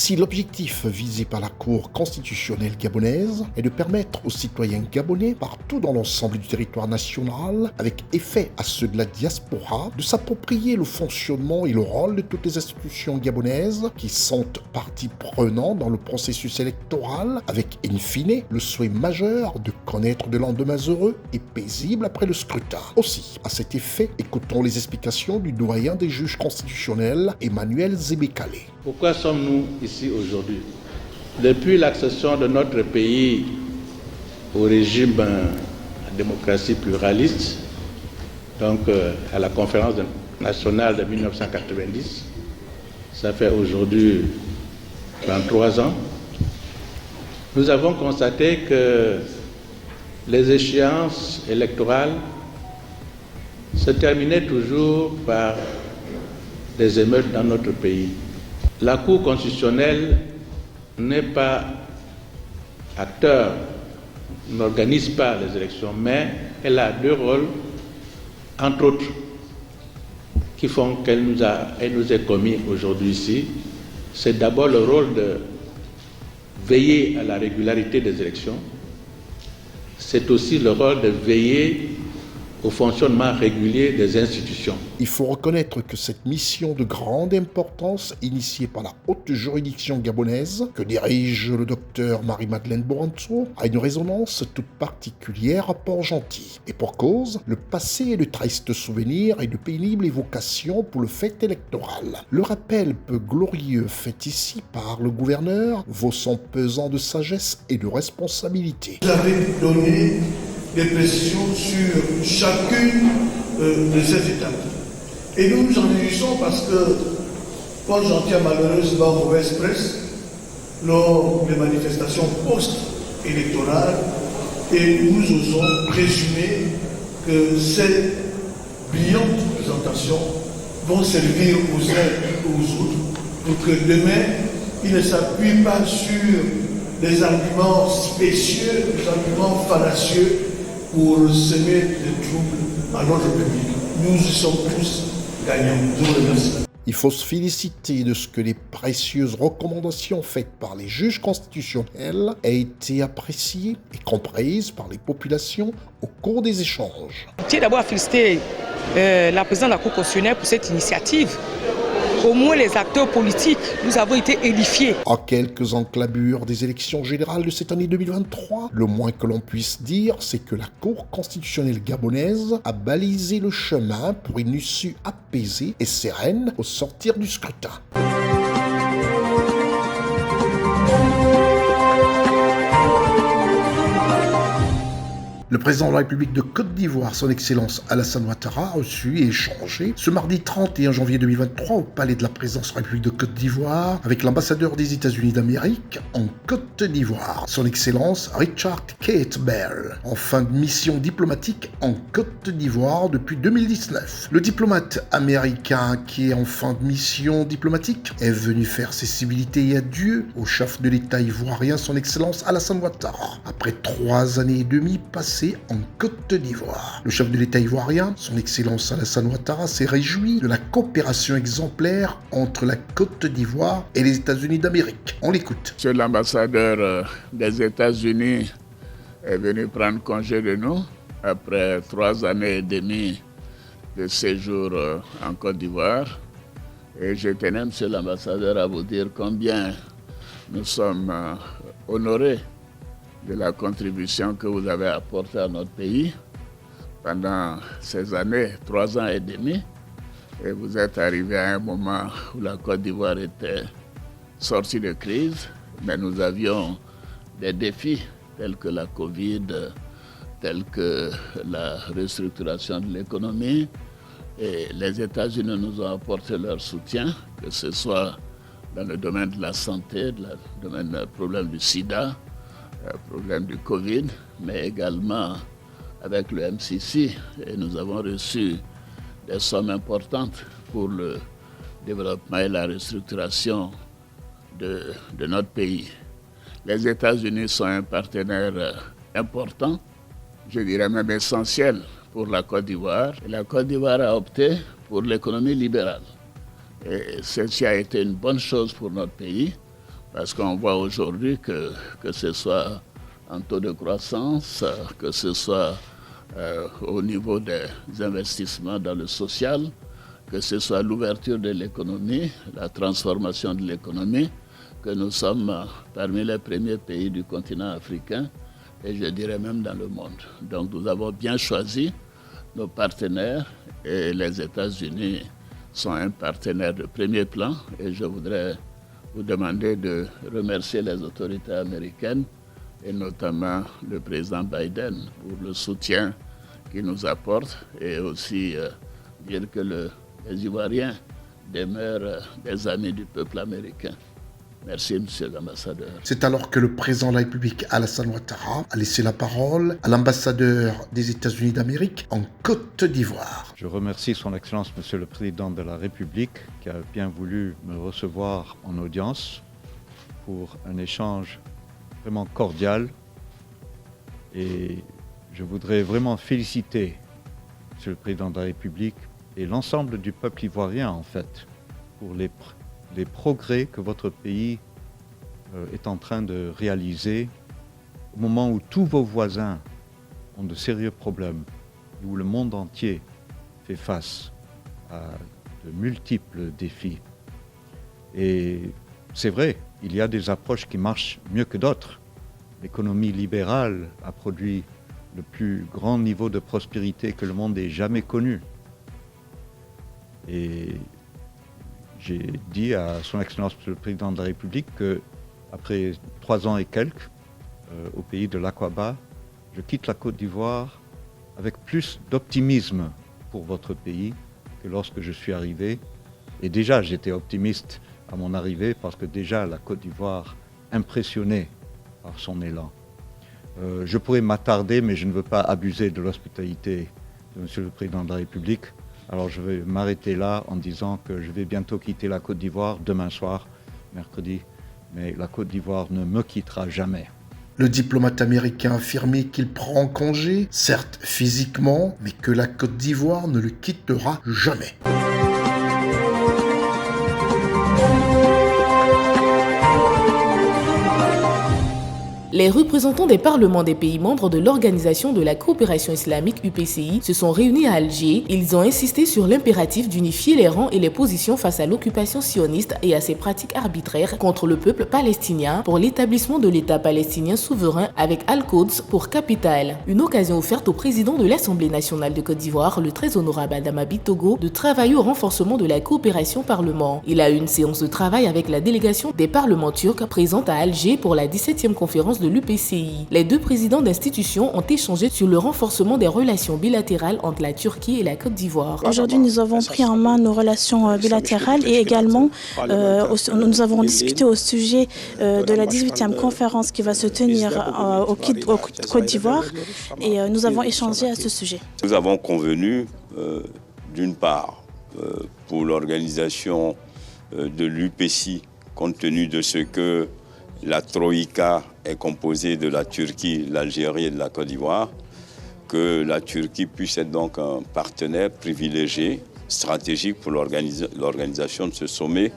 Ici, l'objectif visé par la Cour constitutionnelle gabonaise est de permettre aux citoyens gabonais partout dans l'ensemble du territoire national, avec effet à ceux de la diaspora, de s'approprier le fonctionnement et le rôle de toutes les institutions gabonaises qui sont partie prenante dans le processus électoral, avec in fine le souhait majeur de connaître de lendemains heureux et paisibles après le scrutin. Aussi, à cet effet, écoutons les explications du doyen des juges constitutionnels, Emmanuel Zebekale. Pourquoi sommes-nous ici aujourd'hui? Depuis l'accession de notre pays au régime à démocratie pluraliste, donc à la conférence nationale de 1990, ça fait aujourd'hui 33 ans, nous avons constaté que les échéances électorales se terminaient toujours par des émeutes dans notre pays. La Cour constitutionnelle n'est pas acteur, n'organise pas les élections, mais elle a deux rôles, entre autres, qui font qu'elle nous est commis aujourd'hui ici. C'est d'abord le rôle de veiller à la régularité des élections. C'est aussi le rôle de veiller au fonctionnement régulier des institutions. Il faut reconnaître que cette mission de grande importance, initiée par la haute juridiction gabonaise, que dirige le docteur Marie-Madeleine Boranto, a une résonance toute particulière à Port-Gentil. Et pour cause, le passé est de tristes souvenirs et de pénibles évocations pour le fait électoral. Le rappel peu glorieux fait ici par le gouverneur vaut son pesant de sagesse et de responsabilité. Vous avez donné des précisions sur chacune de ces étapes. Et nous nous en réjouissons parce que Port-Gentil a malheureusement mauvaise presse lors des manifestations post-électorales et nous osons présumer que ces brillantes présentations vont servir aux uns et aux autres pour que demain, ils ne s'appuient pas sur des arguments spécieux, des arguments fallacieux pour semer des troubles à notre public. Nous y sommes tous gagnants. Je vous remercie. Il faut se féliciter de ce que les précieuses recommandations faites par les juges constitutionnels aient été appréciées et comprises par les populations au cours des échanges. Je tiens d'abord à féliciter la présidente de la Cour constitutionnelle pour cette initiative. Au moins les acteurs politiques, nous avons été édifiés. À quelques enclabures des élections générales de cette année 2023, le moins que l'on puisse dire, c'est que la Cour constitutionnelle gabonaise a balisé le chemin pour une issue apaisée et sereine au sortir du scrutin. Le président de la République de Côte d'Ivoire, son Excellence Alassane Ouattara, a reçu et échangé ce mardi 31 janvier 2023 au Palais de la Présidence de la République de Côte d'Ivoire avec l'ambassadeur des États-Unis d'Amérique en Côte d'Ivoire, son Excellence Richard Kate Bell, en fin de mission diplomatique en Côte d'Ivoire depuis 2019. Le diplomate américain qui est en fin de mission diplomatique est venu faire ses civilités et adieux au chef de l'État ivoirien, son Excellence Alassane Ouattara, après 3 années et demie passées en Côte d'Ivoire. Le chef de l'État ivoirien, son Excellence Alassane Ouattara, s'est réjoui de la coopération exemplaire entre la Côte d'Ivoire et les États-Unis d'Amérique. On l'écoute. Monsieur l'ambassadeur des États-Unis est venu prendre congé de nous après 3 années et demie de séjour en Côte d'Ivoire. Et je tenais, monsieur l'ambassadeur, à vous dire combien nous sommes honorés de la contribution que vous avez apportée à notre pays pendant ces années, 3 ans et demi. Et vous êtes arrivé à un moment où la Côte d'Ivoire était sortie de crise, mais nous avions des défis tels que la Covid, tels que la restructuration de l'économie. Et les États-Unis nous ont apporté leur soutien, que ce soit dans le domaine de la santé, dans le domaine du problème du sida, problème du Covid, mais également avec le MCC. Et nous avons reçu des sommes importantes pour le développement et la restructuration de notre pays. Les États-Unis sont un partenaire important, je dirais même essentiel pour la Côte d'Ivoire. Et la Côte d'Ivoire a opté pour l'économie libérale. Et ceci a été une bonne chose pour notre pays. Parce qu'on voit aujourd'hui que ce soit en taux de croissance, que ce soit au niveau des investissements dans le social, que ce soit l'ouverture de l'économie, la transformation de l'économie, que nous sommes parmi les premiers pays du continent africain et je dirais même dans le monde. Donc nous avons bien choisi nos partenaires et les États-Unis sont un partenaire de premier plan et je voudrais vous demander de remercier les autorités américaines et notamment le président Biden pour le soutien qu'il nous apporte et aussi dire que les Ivoiriens demeurent des amis du peuple américain. Merci, monsieur l'ambassadeur. C'est alors que le président de la République, Alassane Ouattara, a laissé la parole à l'ambassadeur des États-Unis d'Amérique en Côte d'Ivoire. Je remercie son Excellence, monsieur le président de la République, qui a bien voulu me recevoir en audience pour un échange vraiment cordial. Et je voudrais vraiment féliciter monsieur le président de la République et l'ensemble du peuple ivoirien, en fait, pour les progrès que votre pays est en train de réaliser au moment où tous vos voisins ont de sérieux problèmes et où le monde entier fait face à de multiples défis. Et c'est vrai, il y a des approches qui marchent mieux que d'autres. L'économie libérale a produit le plus grand niveau de prospérité que le monde ait jamais connu. Et j'ai dit à son Excellence le Président de la République qu'après 3 ans et quelques, au pays de l'Aqaba, je quitte la Côte d'Ivoire avec plus d'optimisme pour votre pays que lorsque je suis arrivé. Et déjà, j'étais optimiste à mon arrivée parce que déjà la Côte d'Ivoire impressionnait par son élan. Je pourrais m'attarder, mais je ne veux pas abuser de l'hospitalité de Monsieur le Président de la République. Alors je vais m'arrêter là en disant que je vais bientôt quitter la Côte d'Ivoire, demain soir, mercredi, mais la Côte d'Ivoire ne me quittera jamais. Le diplomate américain a affirmé qu'il prend congé, certes physiquement, mais que la Côte d'Ivoire ne le quittera jamais. Les représentants des parlements des pays membres de l'Organisation de la coopération islamique UPCI se sont réunis à Alger. Ils ont insisté sur l'impératif d'unifier les rangs et les positions face à l'occupation sioniste et à ses pratiques arbitraires contre le peuple palestinien pour l'établissement de l'État palestinien souverain avec Al-Quds pour capitale. Une occasion offerte au président de l'Assemblée nationale de Côte d'Ivoire, le très honorable Adama Bitogo, de travailler au renforcement de la coopération parlement. Il a eu une séance de travail avec la délégation des parlements turcs présente à Alger pour la 17e conférence de l'UPCI. Les deux présidents d'institutions ont échangé sur le renforcement des relations bilatérales entre la Turquie et la Côte d'Ivoire. Aujourd'hui, nous avons pris en main nos relations bilatérales et également nous avons discuté au sujet de la 18e conférence qui va se tenir au Côte d'Ivoire et nous avons échangé à ce sujet. Nous avons convenu d'une part pour l'organisation de l'UPCI, compte tenu de ce que la Troïka est composée de la Turquie, l'Algérie et de la Côte d'Ivoire, que la Turquie puisse être donc un partenaire privilégié, stratégique pour l'organisation de ce sommet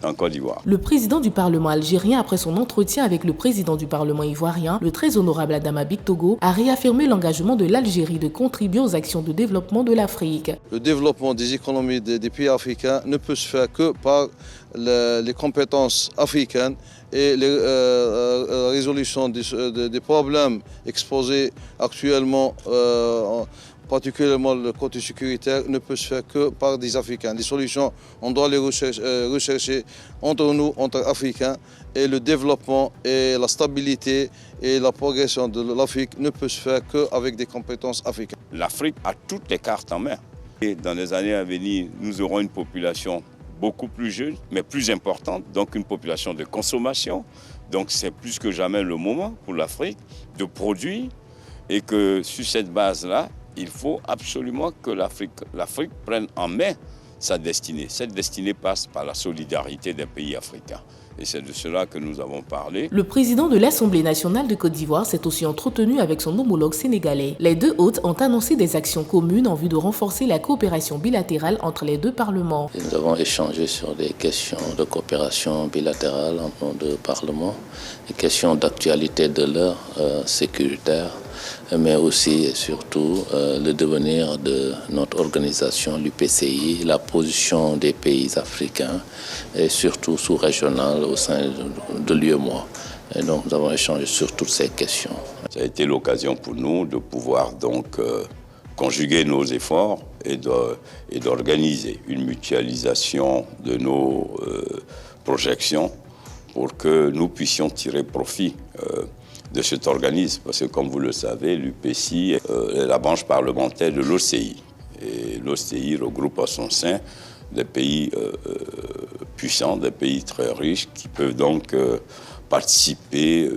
en Côte d'Ivoire. Le président du Parlement algérien, après son entretien avec le président du Parlement ivoirien, le très honorable Adama Bitogo, a réaffirmé l'engagement de l'Algérie de contribuer aux actions de développement de l'Afrique. Le développement des économies des pays africains ne peut se faire que par les compétences africaines et la résolution des problèmes exposés actuellement, particulièrement le côté sécuritaire, ne peut se faire que par des Africains. Les solutions, on doit les rechercher entre nous, entre Africains, et le développement et la stabilité et la progression de l'Afrique ne peut se faire qu'avec des compétences africaines. L'Afrique a toutes les cartes en main. Et dans les années à venir, nous aurons une population beaucoup plus jeune, mais plus importante, donc une population de consommation. Donc c'est plus que jamais le moment pour l'Afrique de produire et que sur cette base-là, il faut absolument que l'Afrique prenne en main sa destinée. Cette destinée passe par la solidarité des pays africains. Et c'est de cela que nous avons parlé. Le président de l'Assemblée nationale de Côte d'Ivoire s'est aussi entretenu avec son homologue sénégalais. Les deux hôtes ont annoncé des actions communes en vue de renforcer la coopération bilatérale entre les deux parlements. Nous avons échangé sur des questions de coopération bilatérale entre nos deux parlements, des questions d'actualité de l'heure sécuritaire, mais aussi et surtout le devenir de notre organisation, l'UPCI, la position des pays africains et surtout sous-régionales au sein de l'UEMOA. Et donc nous avons échangé sur toutes ces questions. Ça a été l'occasion pour nous de pouvoir donc conjuguer nos efforts et d'organiser une mutualisation de nos projections pour que nous puissions tirer profit de cet organisme, parce que comme vous le savez, l'UPCI est la branche parlementaire de l'OCI. Et l'OCI regroupe à son sein des pays puissants, des pays très riches, qui peuvent donc participer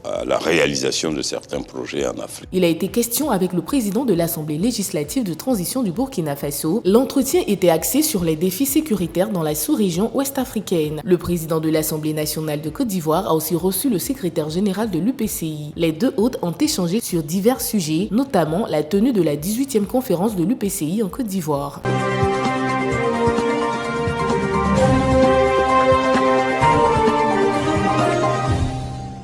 à la réalisation de certains projets en Afrique. Il a été question avec le président de l'Assemblée législative de transition du Burkina Faso. L'entretien était axé sur les défis sécuritaires dans la sous-région ouest-africaine. Le président de l'Assemblée nationale de Côte d'Ivoire a aussi reçu le secrétaire général de l'UPCI. Les deux hôtes ont échangé sur divers sujets, notamment la tenue de la 18e conférence de l'UPCI en Côte d'Ivoire.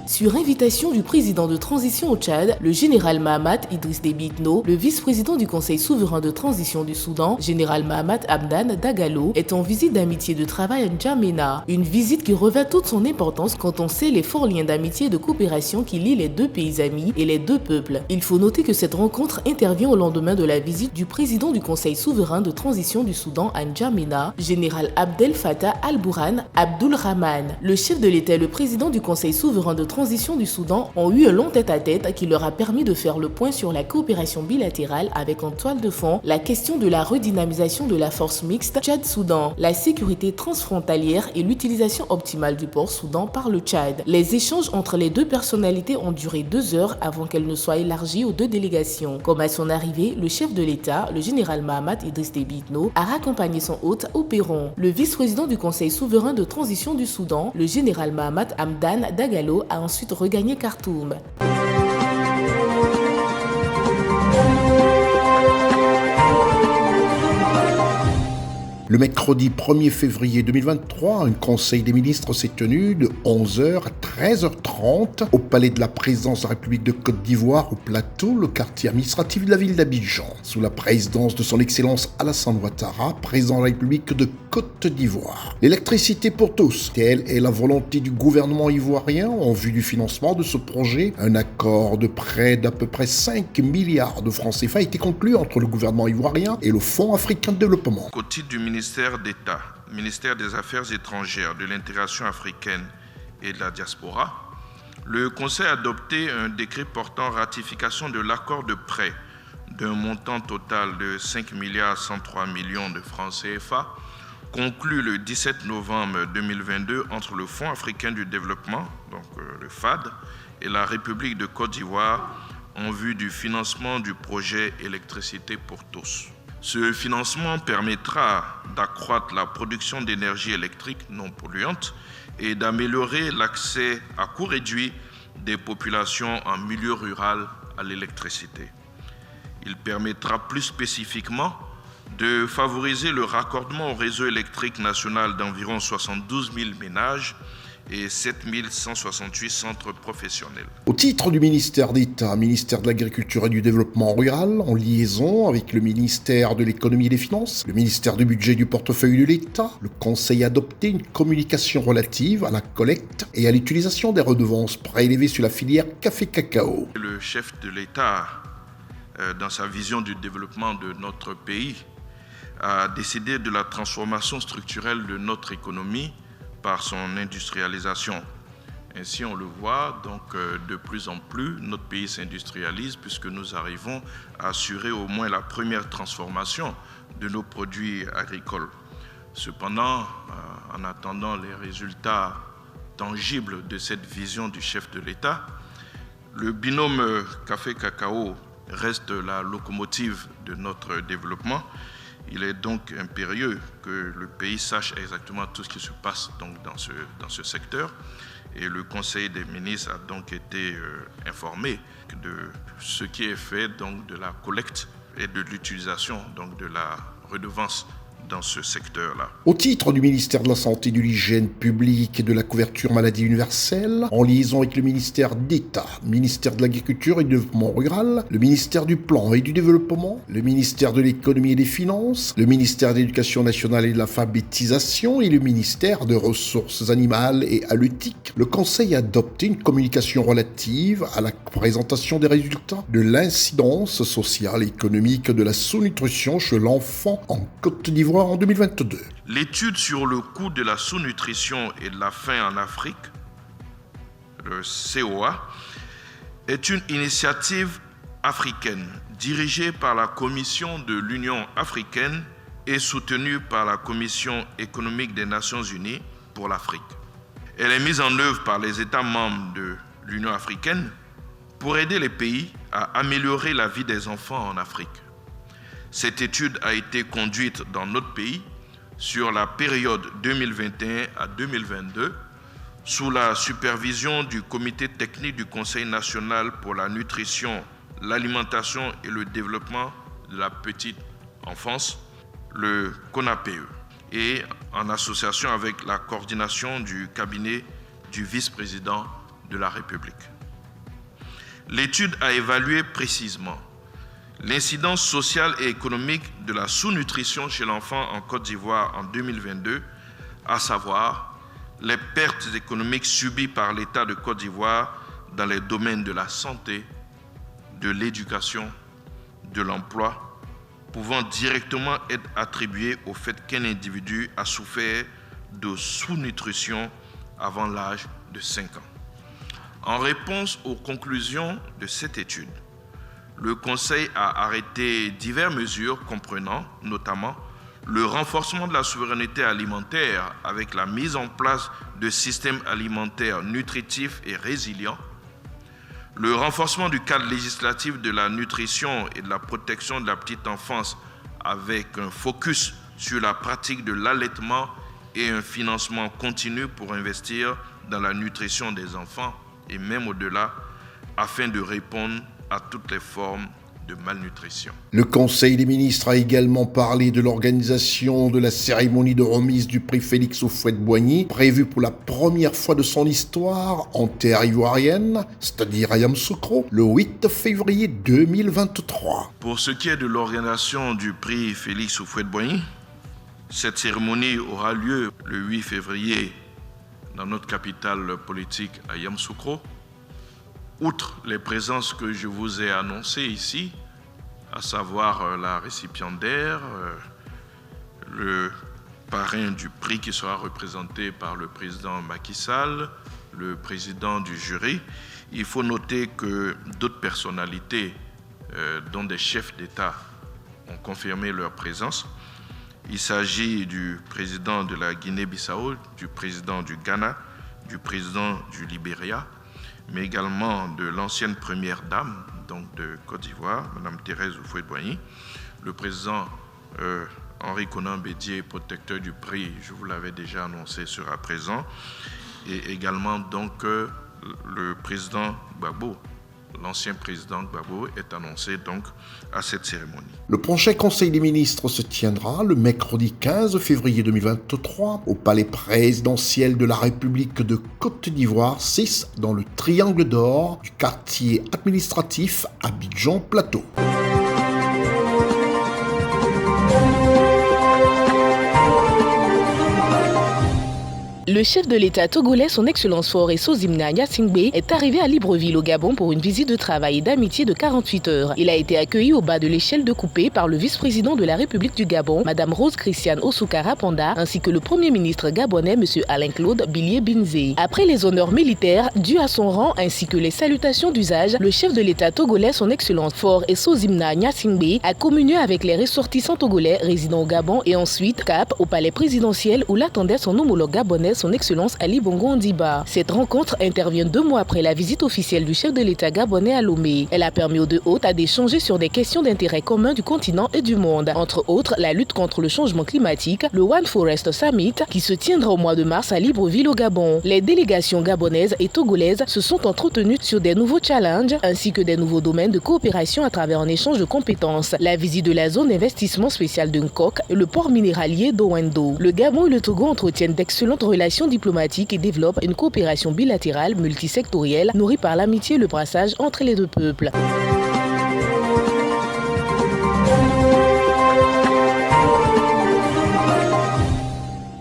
Sur invitation du président de transition au Tchad, le général Mahamat Idriss Déby Itno, le vice-président du Conseil souverain de transition du Soudan, général Mahamat Hamdan Dagalo, est en visite d'amitié de travail à N'Djamena. Une visite qui revêt toute son importance quand on sait les forts liens d'amitié et de coopération qui lient les deux pays amis et les deux peuples. Il faut noter que cette rencontre intervient au lendemain de la visite du président du Conseil souverain de transition du Soudan à N'Djamena, général Abdel Fattah al-Burhan Abdul Rahman. Le chef de l'État et le président du Conseil souverain de transition du Soudan ont eu un long tête-à-tête qui leur a permis de faire le point sur la coopération bilatérale avec en toile de fond la question de la redynamisation de la force mixte Tchad-Soudan, la sécurité transfrontalière et l'utilisation optimale du port Soudan par le Tchad. Les échanges entre les deux personnalités ont duré 2 heures avant qu'elles ne soient élargies aux deux délégations. Comme à son arrivée, le chef de l'État, le général Mahamat Idriss Déby Itno, a raccompagné son hôte au perron. Le vice-président du Conseil souverain de transition du Soudan, le général Mahamat Hamdan Dagalo, a ensuite regagné Khartoum. Le mercredi 1er février 2023, un conseil des ministres s'est tenu de 11h à 13h30 au palais de la présidence de la République de Côte d'Ivoire au Plateau, le quartier administratif de la ville d'Abidjan, sous la présidence de son Excellence Alassane Ouattara, président de la République de Côte d'Ivoire. L'électricité pour tous, telle est la volonté du gouvernement ivoirien en vue du financement de ce projet. Un accord de près d'à peu près 5 milliards de francs CFA a été conclu entre le gouvernement ivoirien et le Fonds africain de développement. Au titre du ministère d'État, ministère des Affaires étrangères, de l'intégration africaine et de la diaspora, le Conseil a adopté un décret portant ratification de l'accord de prêt d'un montant total de 5 103 millions de francs CFA, conclu le 17 novembre 2022 entre le Fonds africain du développement, donc le FAD, et la République de Côte d'Ivoire en vue du financement du projet électricité pour tous. Ce financement permettra d'accroître la production d'énergie électrique non polluante et d'améliorer l'accès à coût réduit des populations en milieu rural à l'électricité. Il permettra plus spécifiquement de favoriser le raccordement au réseau électrique national d'environ 72 000 ménages et 7 168 centres professionnels. Au titre du ministère d'État, ministère de l'Agriculture et du Développement rural, en liaison avec le ministère de l'Économie et des Finances, le ministère du Budget et du Portefeuille de l'État, le Conseil a adopté une communication relative à la collecte et à l'utilisation des redevances prélevées sur la filière café-cacao. Le chef de l'État, dans sa vision du développement de notre pays, a décidé de la transformation structurelle de notre économie par son industrialisation. Ainsi, on le voit, donc de plus en plus, notre pays s'industrialise puisque nous arrivons à assurer au moins la première transformation de nos produits agricoles. Cependant, en attendant les résultats tangibles de cette vision du chef de l'État, le binôme café-cacao reste la locomotive de notre développement Il est donc impérieux que le pays sache exactement tout ce qui se passe donc dans ce secteur. Et le Conseil des ministres a donc été informé de ce qui est fait donc de la collecte et de l'utilisation donc de la redevance dans ce secteur-là. Au titre du ministère de la Santé, de l'Hygiène publique et de la couverture maladie universelle, en liaison avec le ministère d'État, le ministère de l'Agriculture et du Développement rural, le ministère du Plan et du Développement, le ministère de l'Économie et des Finances, le ministère de l'Éducation nationale et de l'alphabétisation et le ministère des Ressources animales et halieutiques, le Conseil a adopté une communication relative à la présentation des résultats de l'incidence sociale et économique de la sous-nutrition chez l'enfant en Côte d'Ivoire en 2022. L'étude sur le coût de la sous-nutrition et de la faim en Afrique, le COA, est une initiative africaine dirigée par la Commission de l'Union africaine et soutenue par la Commission économique des Nations unies pour l'Afrique. Elle est mise en œuvre par les États membres de l'Union africaine pour aider les pays à améliorer la vie des enfants en Afrique. Cette étude a été conduite dans notre pays sur la période 2021 à 2022 sous la supervision du Comité technique du Conseil national pour la nutrition, l'alimentation et le développement de la petite enfance, le CONAPE, et en association avec la coordination du cabinet du vice-président de la République. L'étude a évalué précisément l'incidence sociale et économique de la sous-nutrition chez l'enfant en Côte d'Ivoire en 2022, à savoir les pertes économiques subies par l'État de Côte d'Ivoire dans les domaines de la santé, de l'éducation, de l'emploi, pouvant directement être attribuées au fait qu'un individu a souffert de sous-nutrition avant l'âge de 5 ans. En réponse aux conclusions de cette étude, le Conseil a arrêté diverses mesures comprenant notamment le renforcement de la souveraineté alimentaire avec la mise en place de systèmes alimentaires nutritifs et résilients, le renforcement du cadre législatif de la nutrition et de la protection de la petite enfance avec un focus sur la pratique de l'allaitement et un financement continu pour investir dans la nutrition des enfants et même au-delà afin de répondre à toutes les formes de malnutrition. Le Conseil des ministres a également parlé de l'organisation de la cérémonie de remise du prix Félix Houphouët-Boigny, prévue pour la première fois de son histoire en terre ivoirienne, c'est-à-dire à Yamoussoukro, le 8 février 2023. Pour ce qui est de l'organisation du prix Félix Houphouët-Boigny, cette cérémonie aura lieu le 8 février dans notre capitale politique à Yamoussoukro. Outre les présences que je vous ai annoncées ici, à savoir la récipiendaire, le parrain du prix qui sera représenté par le président Macky Sall, le président du jury, il faut noter que d'autres personnalités, dont des chefs d'État, ont confirmé leur présence. Il s'agit du président de la Guinée-Bissau, du président du Ghana, du président du Libéria, mais également de l'ancienne première dame donc de Côte d'Ivoire, Mme Thérèse Houphouët-Boigny, le président Henri Konan Bédié, protecteur du prix, je vous l'avais déjà annoncé, sera présent, et également donc le président Gbagbo, l'ancien président Gbagbo, est annoncé donc à cette cérémonie. Le prochain Conseil des ministres se tiendra le mercredi 15 février 2023 au palais présidentiel de la République de Côte d'Ivoire 6 dans le Triangle d'Or du quartier administratif Abidjan-Plateau. Le chef de l'État togolais, son Excellence Faure Sozimna Gnassingbé, est arrivé à Libreville au Gabon pour une visite de travail et d'amitié de 48 heures. Il a été accueilli au bas de l'échelle de coupé par le vice-président de la République du Gabon, Madame Rose Christiane Oussoukara Panda, ainsi que le Premier ministre gabonais, Monsieur Alain-Claude Billié-Binzé. Après les honneurs militaires dus à son rang ainsi que les salutations d'usage, le chef de l'État togolais, son Excellence Faure Sozimna Gnassingbé, a communié avec les ressortissants togolais résidant au Gabon et ensuite cap au palais présidentiel où l'attendait son homologue gabonaise son Excellence Ali Bongo Ondimba. Cette rencontre intervient 2 mois après la visite officielle du chef de l'État gabonais à Lomé. Elle a permis aux 2 hôtes d'échanger sur des questions d'intérêt commun du continent et du monde. Entre autres, la lutte contre le changement climatique, le One Forest Summit, qui se tiendra au mois de mars à Libreville au Gabon. Les délégations gabonaises et togolaises se sont entretenues sur des nouveaux challenges ainsi que des nouveaux domaines de coopération à travers un échange de compétences. La visite de la zone d'investissement spéciale de Nkok et le port minéralier d'Owendo. Le Gabon et le Togo entretiennent d'excellentes relations diplomatiques et développent une coopération bilatérale multisectorielle nourrie par l'amitié et le brassage entre les 2 peuples.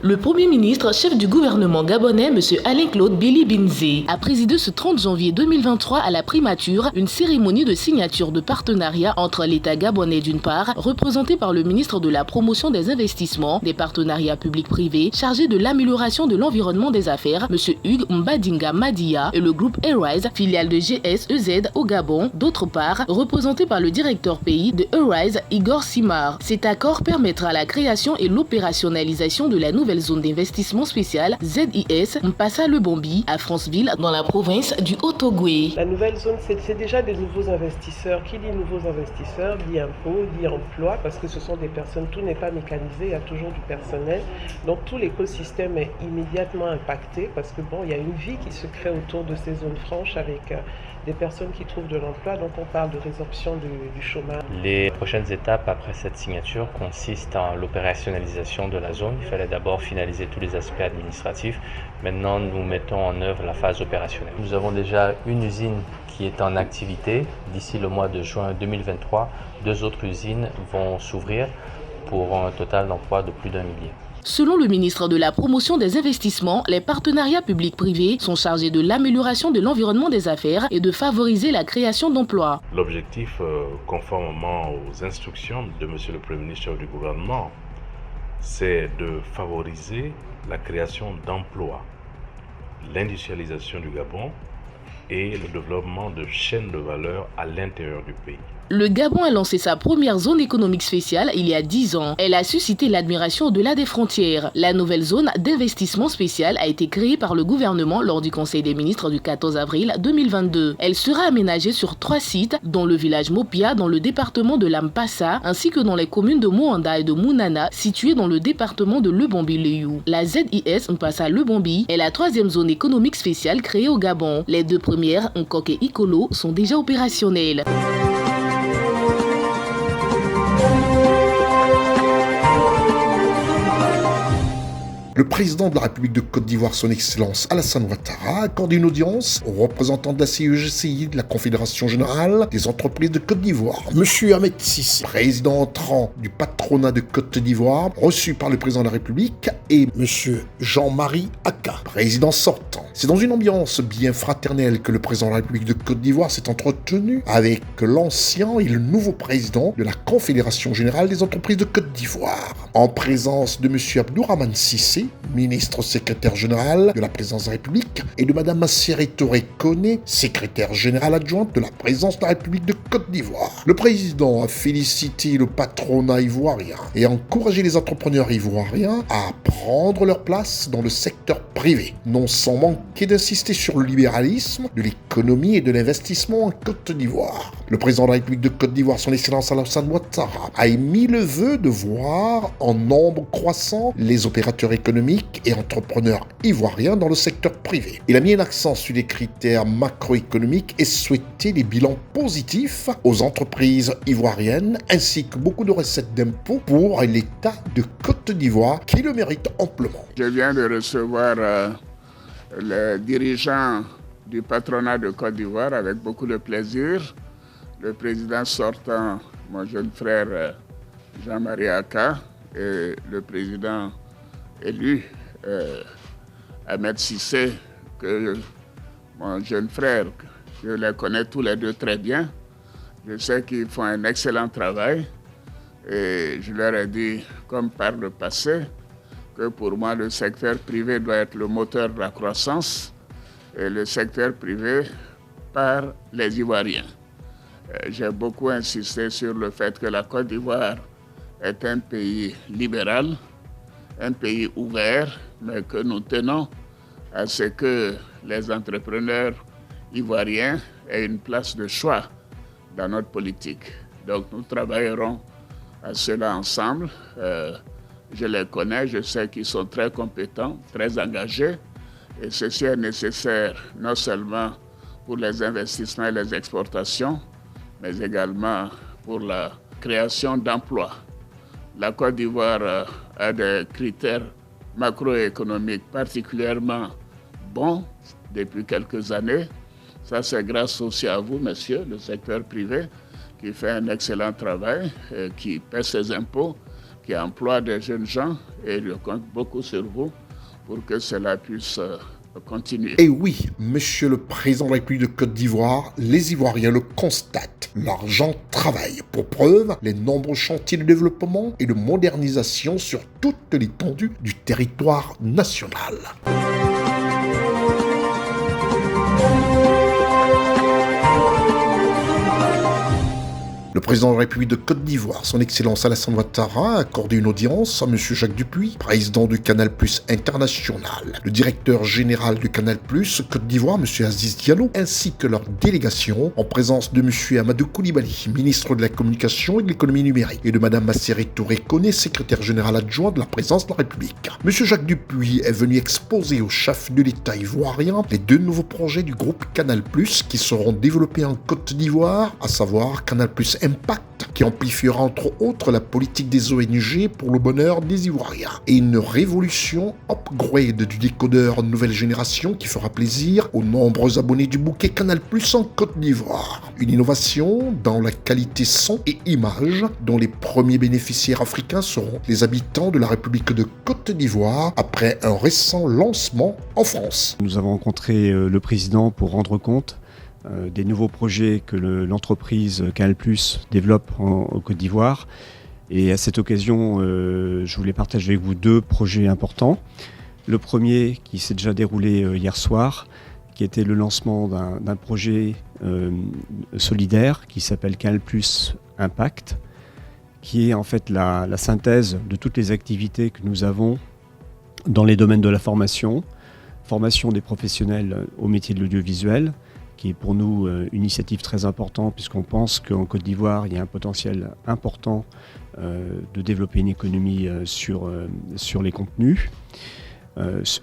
Le Premier ministre, chef du gouvernement gabonais, M. Alain-Claude Billy Binzé, a présidé ce 30 janvier 2023 à la primature une cérémonie de signature de partenariat entre l'État gabonais d'une part, représenté par le ministre de la Promotion des Investissements, des Partenariats Publics-Privés, chargé de l'amélioration de l'environnement des affaires, M. Hugues Mbadinga Madia, et le groupe Arise, filiale de GSEZ au Gabon, d'autre part, représenté par le directeur pays de Arise, Igor Simar. Cet accord permettra la création et l'opérationnalisation de la nouvelle zone d'investissement spéciale ZIS Mpassa Le Bombi à Franceville dans la province du Haut-Ogooué. La nouvelle zone, c'est déjà des nouveaux investisseurs. Qui dit nouveaux investisseurs dit impôts, dit emploi, parce que ce sont des personnes, tout n'est pas mécanisé, il y a toujours du personnel. Donc tout l'écosystème est immédiatement impacté parce que il y a une vie qui se crée autour de ces zones franches avec des personnes qui trouvent de l'emploi, donc on parle de résorption du chômage. Les prochaines étapes après cette signature consistent en l'opérationnalisation de la zone. Il fallait d'abord finaliser tous les aspects administratifs. Maintenant, nous mettons en œuvre la phase opérationnelle. Nous avons déjà une usine qui est en activité. D'ici le mois de juin 2023, 2 autres usines vont s'ouvrir pour un total d'emplois de plus d'1 millier. Selon le ministre de la Promotion des Investissements, les partenariats publics-privés sont chargés de l'amélioration de l'environnement des affaires et de favoriser la création d'emplois. L'objectif, conformément aux instructions de M. le Premier ministre du gouvernement, c'est de favoriser la création d'emplois, l'industrialisation du Gabon et le développement de chaînes de valeur à l'intérieur du pays. Le Gabon a lancé sa première zone économique spéciale il y a 10 ans. Elle a suscité l'admiration au-delà des frontières. La nouvelle zone d'investissement spécial a été créée par le gouvernement lors du Conseil des ministres du 14 avril 2022. Elle sera aménagée sur 3 sites, dont le village Mopia dans le département de l'Ampassa, ainsi que dans les communes de Moanda et de Mounana, situées dans le département de Lebombi-Leyou. La ZIS Mpassa Lebombi est la 3e zone économique spéciale créée au Gabon. Les 2 premières, Nkok et Ikolo, sont déjà opérationnelles. Le président de la République de Côte d'Ivoire, son Excellence Alassane Ouattara, a accordé une audience aux représentants de la CEGCI, de la Confédération Générale des Entreprises de Côte d'Ivoire. Monsieur Ahmed Cissé, président entrant du patronat de Côte d'Ivoire, reçu par le président de la République, et Monsieur Jean-Marie Aka, président sortant. C'est dans une ambiance bien fraternelle que le président de la République de Côte d'Ivoire s'est entretenu avec l'ancien et le nouveau président de la Confédération Générale des Entreprises de Côte d'Ivoire, en présence de Monsieur Abdourahmane Cissé, ministre secrétaire général de la présidence de la République, et de Madame Masséré Touré Koné, secrétaire générale adjointe de la présidence de la République de Côte d'Ivoire. Le président a félicité le patronat ivoirien et encouragé les entrepreneurs ivoiriens à prendre leur place dans le secteur privé, non sans manquer d'insister sur le libéralisme de l'économie et de l'investissement en Côte d'Ivoire. Le président de la République de Côte d'Ivoire, son Excellence Alassane Ouattara, a émis le vœu de voir en nombre croissant les opérateurs économiques et entrepreneurs ivoiriens dans le secteur privé. Il a mis un accent sur les critères macroéconomiques et souhaité des bilans positifs aux entreprises ivoiriennes ainsi que beaucoup de recettes d'impôts pour l'État de Côte d'Ivoire qui le mérite amplement. Je viens de recevoir les dirigeants du patronat de Côte d'Ivoire avec beaucoup de plaisir. Le président sortant, mon jeune frère Jean-Marie Aka, et le président élu, Ahmed Cissé, que mon jeune frère, je les connais tous les 2 très bien. Je sais qu'ils font un excellent travail et je leur ai dit, comme par le passé, que pour moi le secteur privé doit être le moteur de la croissance et le secteur privé par les Ivoiriens. J'ai beaucoup insisté sur le fait que la Côte d'Ivoire est un pays libéral un pays ouvert, mais que nous tenons à ce que les entrepreneurs ivoiriens aient une place de choix dans notre politique. Donc nous travaillerons à cela ensemble. Je les connais, je sais qu'ils sont très compétents, très engagés. Et ceci est nécessaire non seulement pour les investissements et les exportations, mais également pour la création d'emplois. La Côte d'Ivoire a des critères macroéconomiques particulièrement bons depuis quelques années. Ça, c'est grâce aussi à vous, messieurs, le secteur privé, qui fait un excellent travail, qui paie ses impôts, qui emploie des jeunes gens, et je compte beaucoup sur vous pour que cela puisse continuer. Et oui, monsieur le président de la République de Côte d'Ivoire, les Ivoiriens le constatent. L'argent travaille. Pour preuve, les nombreux chantiers de développement et de modernisation sur toute l'étendue du territoire national. Le président de la République de Côte d'Ivoire, son Excellence Alassane Ouattara, a accordé une audience à M. Jacques Dupuy, président du Canal+ International, le directeur général du Canal+ Côte d'Ivoire, M. Aziz Diallo, ainsi que leur délégation, en présence de M. Amadou Koulibaly, ministre de la Communication et de l'Économie numérique, et de Mme Masséré Touré Koné, secrétaire général adjoint de la présidence de la République. M. Jacques Dupuy est venu exposer au chef de l'État ivoirien les 2 nouveaux projets du groupe Canal+, qui seront développés en Côte d'Ivoire, à savoir Canal+ Impact, qui amplifiera entre autres la politique des ONG pour le bonheur des Ivoiriens, et une révolution upgrade du décodeur nouvelle génération qui fera plaisir aux nombreux abonnés du bouquet Canal+ en Côte d'Ivoire. Une innovation dans la qualité son et image dont les premiers bénéficiaires africains seront les habitants de la République de Côte d'Ivoire après un récent lancement en France. Nous avons rencontré le président pour rendre compte des nouveaux projets que l'entreprise Canal+ développe en Côte d'Ivoire. Et à cette occasion, je voulais partager avec vous 2 projets importants. Le premier qui s'est déjà déroulé hier soir, qui était le lancement d'un projet solidaire qui s'appelle Canal+ Impact, qui est en fait la synthèse de toutes les activités que nous avons dans les domaines de la formation des professionnels au métier de l'audiovisuel, qui est pour nous une initiative très importante puisqu'on pense qu'en Côte d'Ivoire, il y a un potentiel important de développer une économie sur les contenus.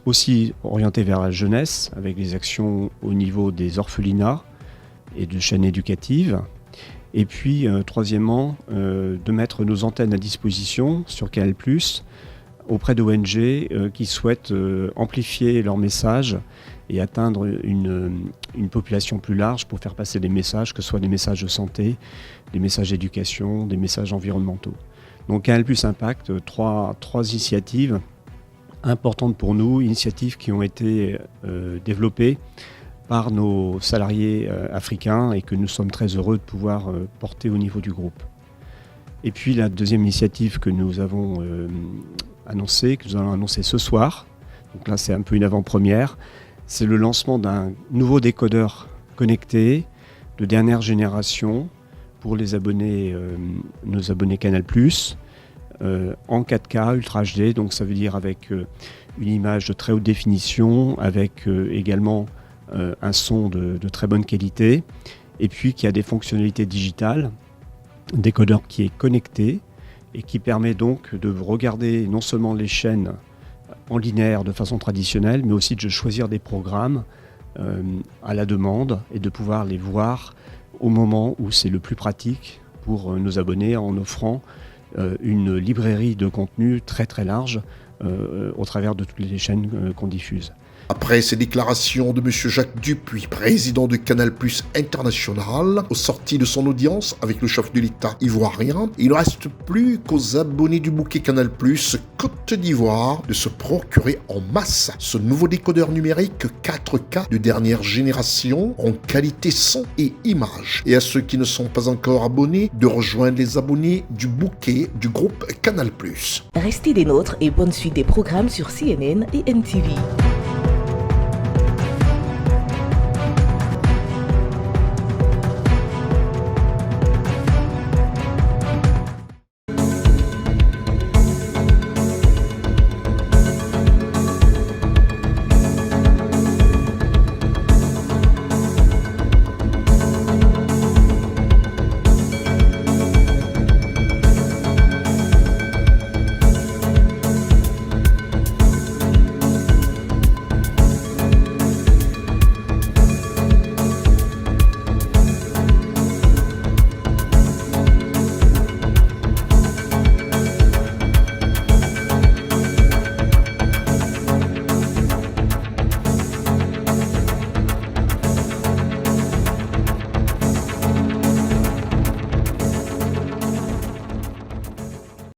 Aussi orienté vers la jeunesse, avec des actions au niveau des orphelinats et de chaînes éducatives. Et puis, troisièmement, de mettre nos antennes à disposition sur Canal+, auprès d'ONG qui souhaitent amplifier leur message et atteindre une population plus large pour faire passer des messages, que ce soit des messages de santé, des messages d'éducation, des messages environnementaux. Donc Canal+ Impact, trois initiatives importantes pour nous, initiatives qui ont été développées par nos salariés africains et que nous sommes très heureux de pouvoir porter au niveau du groupe. Et puis la deuxième initiative que nous avons annoncée, que nous allons annoncer ce soir, donc là c'est un peu une avant-première, c'est le lancement d'un nouveau décodeur connecté de dernière génération pour les abonnés, nos abonnés Canal+, en 4K Ultra HD, donc ça veut dire avec une image de très haute définition, avec également un son de très bonne qualité, et puis qui a des fonctionnalités digitales, un décodeur qui est connecté et qui permet donc de regarder non seulement les chaînes en linéaire de façon traditionnelle, mais aussi de choisir des programmes à la demande et de pouvoir les voir au moment où c'est le plus pratique pour nos abonnés, en offrant une librairie de contenu très très large au travers de toutes les chaînes qu'on diffuse. Après ces déclarations de M. Jacques Dupuy, président de Canal+ International, au sorti de son audience avec le chef de l'État ivoirien, il ne reste plus qu'aux abonnés du bouquet Canal+ Côte d'Ivoire de se procurer en masse ce nouveau décodeur numérique 4K de dernière génération en qualité son et image. Et à ceux qui ne sont pas encore abonnés, de rejoindre les abonnés du bouquet du groupe Canal+. Restez des nôtres et bonne suite des programmes sur CNN et NTV.